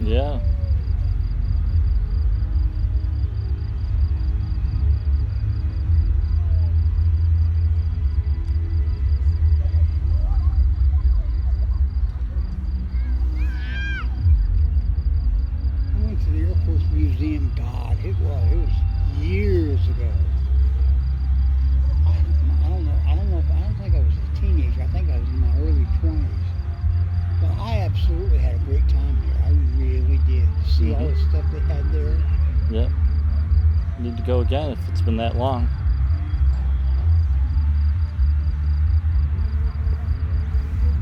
Yeah. I went to the Air Force Museum. God, it was years ago. I don't know. I don't think I was a teenager. I think I was in my early 20s. But I absolutely had a great time there. I really did. To see all Mhm. the stuff they had there. Yep. Need to go again if it's been that long.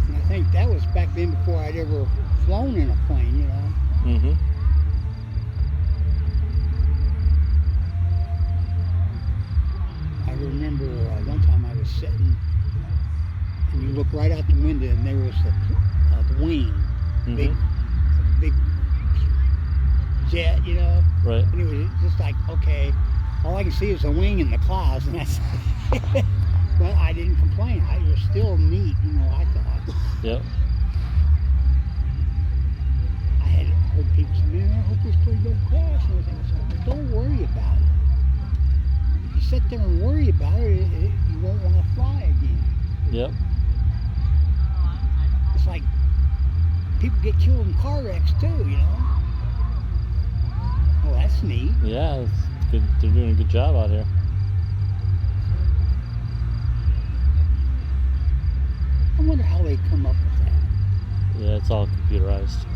And I think that was back then before I'd ever flown in a plane, you know. Mhm. I remember one time I was sitting and you look right out the window and there was the wing, Mhm. big jet, you know. Right. And it was just like, okay, all I can see is a wing in the clouds. And I said, but I didn't complain. It was still neat, you know, I thought. Yep. I had heard people say, man, I hope this plane don't crash and everything. I said, well, don't worry about it. If you sit there and worry about it, you won't want to fly again. Yep. It's like people get killed in car wrecks too, you know. Oh, that's neat. Yeah. It's good. They're doing a good job out here. I wonder how they come up with that. Yeah. It's all computerized.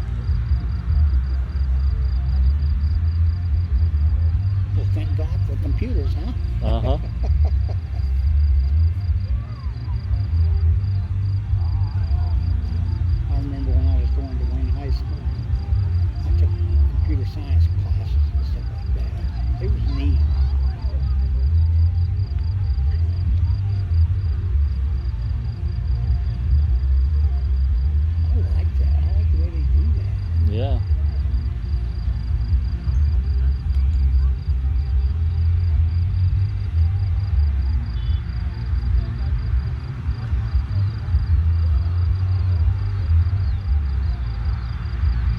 Well, thank God for computers, huh? Uh huh. I remember when I was going to Wayne High School, I took computer science classes and stuff like that. It was neat. I like that. I like the way they do that. Yeah.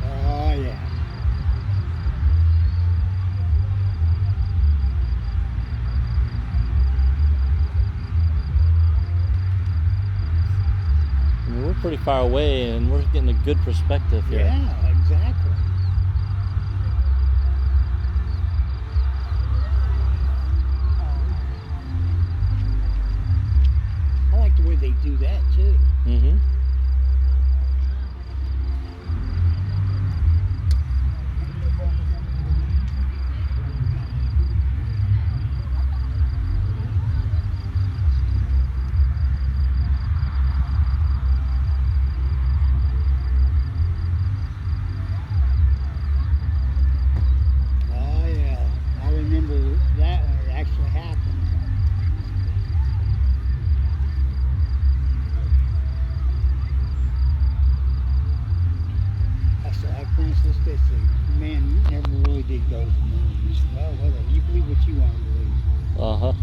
Oh, yeah. I mean, we're pretty far away, and we're getting a good perspective here. Yeah, exactly. I like the way they do that too. Mhm. Oh, yeah. I remember that when it actually happened. I still have friends to this day say, man, you never really did go to the moon. You said, well, whatever. You believe what you want to believe. Uh huh.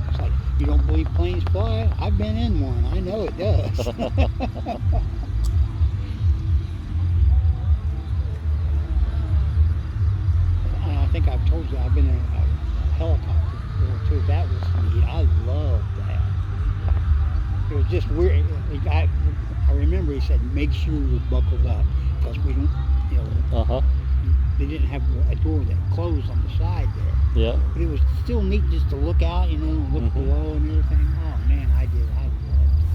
It's like, you don't believe planes fly? I've been in one. I know it does. And I think I've told you I've been in a helicopter before too. That was neat. I loved that. It was just weird. I remember he said, make sure you're buckled up because we don't, you know, Uh huh. they didn't have a door that closed on the side there. Yeah. But it was still neat just to look out, you know, and look Mhm. below and everything. Oh man, I did. I loved it.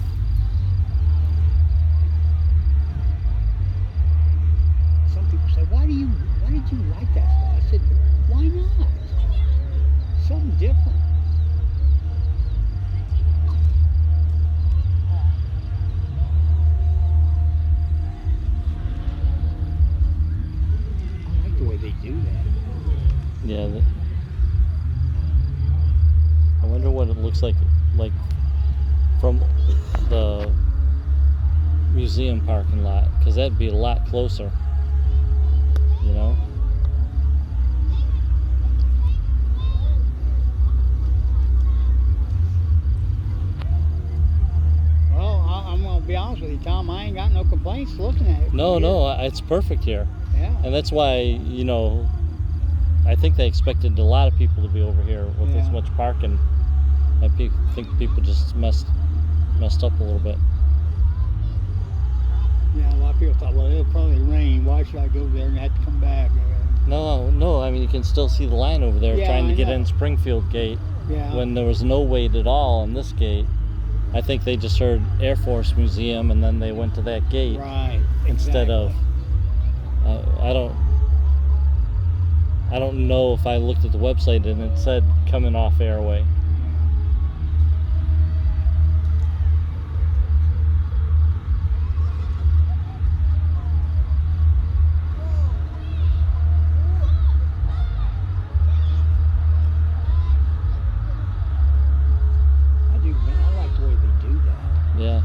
Some people say, why did you like that stuff? I said, why not? Something different. I like the way they do that. Yeah. I wonder what it looks like from the museum parking lot, because that'd be a lot closer. You know. Well, honest with you, Tom, I ain't got no complaints looking at it. No, no, it's perfect here. Yeah. And that's why, I think they expected a lot of people to be over here with Yeah. as much parking. I think people just messed up a little bit. Yeah, a lot of people thought, well, it'll probably rain. Why should I go there and have to come back? No, I mean, you can still see the line over there Yeah, trying to I get know. in Springfield Gate Yeah. when there was no wait at all on this gate. I think they just heard Air Force Museum and then they went to that gate Right. instead of. I don't know if I looked at the website and it said coming off Airway. I do, man. I like the way they do that. Yeah.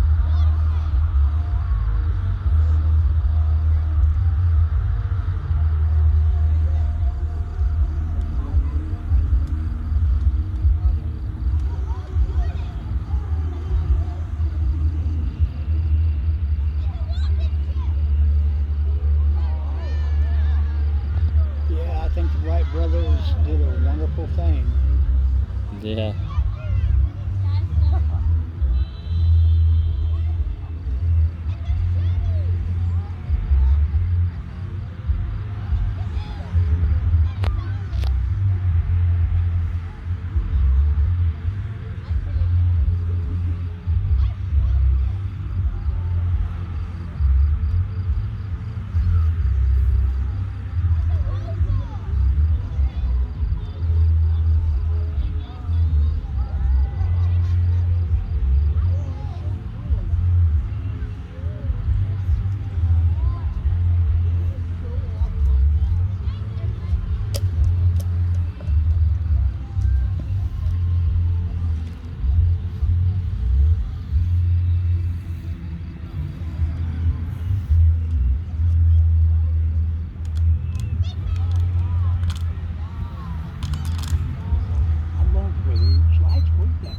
Yeah, I think the Wright brothers did a wonderful thing. Yeah. I love the way these lights work that way.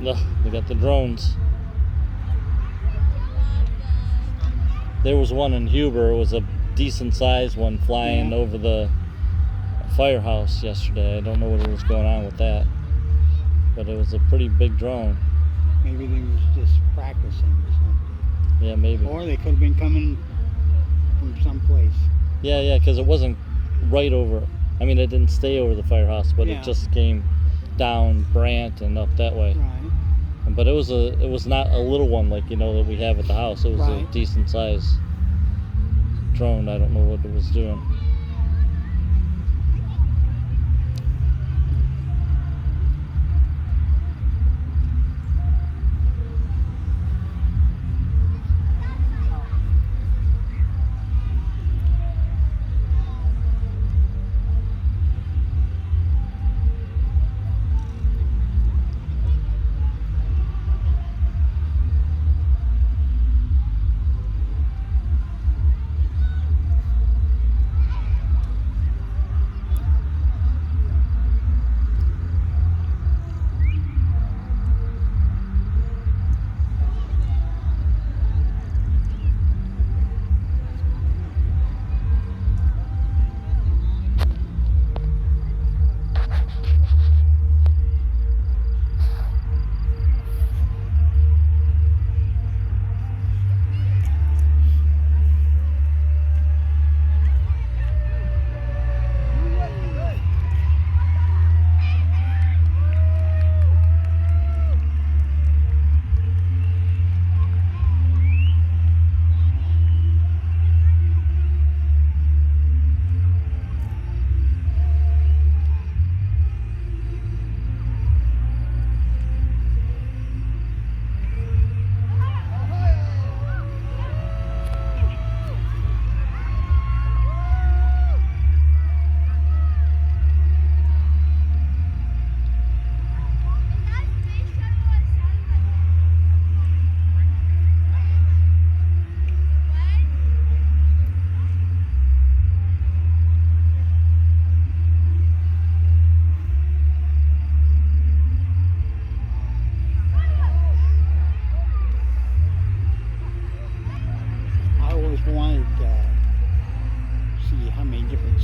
No, they got the drones. There was one in Huber. It was a decent sized one flying Yeah. over the firehouse yesterday. I don't know what was going on with that, but it was a pretty big drone. Maybe they was just practicing or something. Yeah, maybe. Or they could have been coming from someplace. Yeah, because it wasn't right over. I mean, it didn't stay over the firehouse, but Yeah. it just came down Brant and up that way. Right. But it was not a little one like that we have at the house. It was a Right. decent size drone. I don't know what it was doing.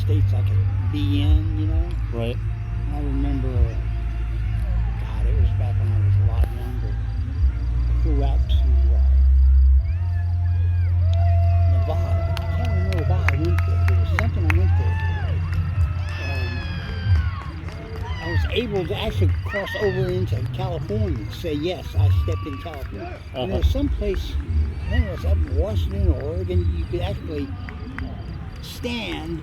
states I could be in, you know. Right. I remember, God, it was back when I was a lot younger. I flew out to Nevada. I can't remember why I went there. There was something I went there for. I was able to actually cross over into California, say yes, I stepped in California. And there's some place, I think it was up in Washington or Oregon, you could actually stand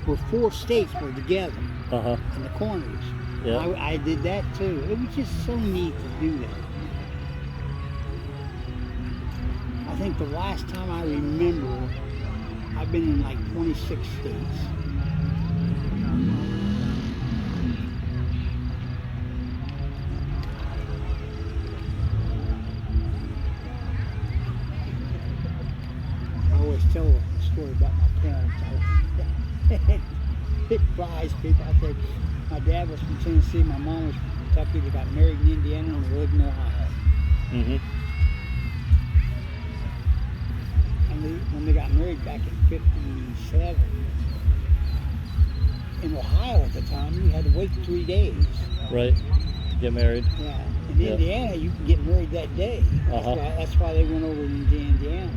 where 4 states were together in the corners. Yeah. I did that too. It was just so neat to do that. I think the last time I remember, I've been in like 26 states. I always tell a story about my parents. It flies people. I said, my dad was from Tennessee, my mom was from Kentucky. They got married in Indiana and they lived in Ohio. And when they got married back in '57, in Ohio at the time, you had to wait 3 days. Right. To get married. Yeah. In Indiana, you can get married that day. That's why they went over into Indiana.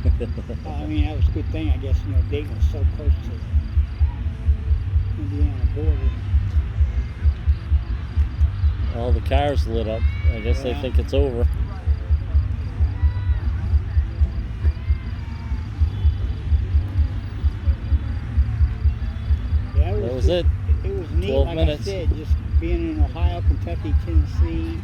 I mean, that was a good thing, I guess. You know, Dayton was so close to the Indiana border. All the cars lit up. I guess they think it's over. Yeah, That was it. It was neat, 12 like minutes. I said, just being in Ohio, Kentucky, Tennessee,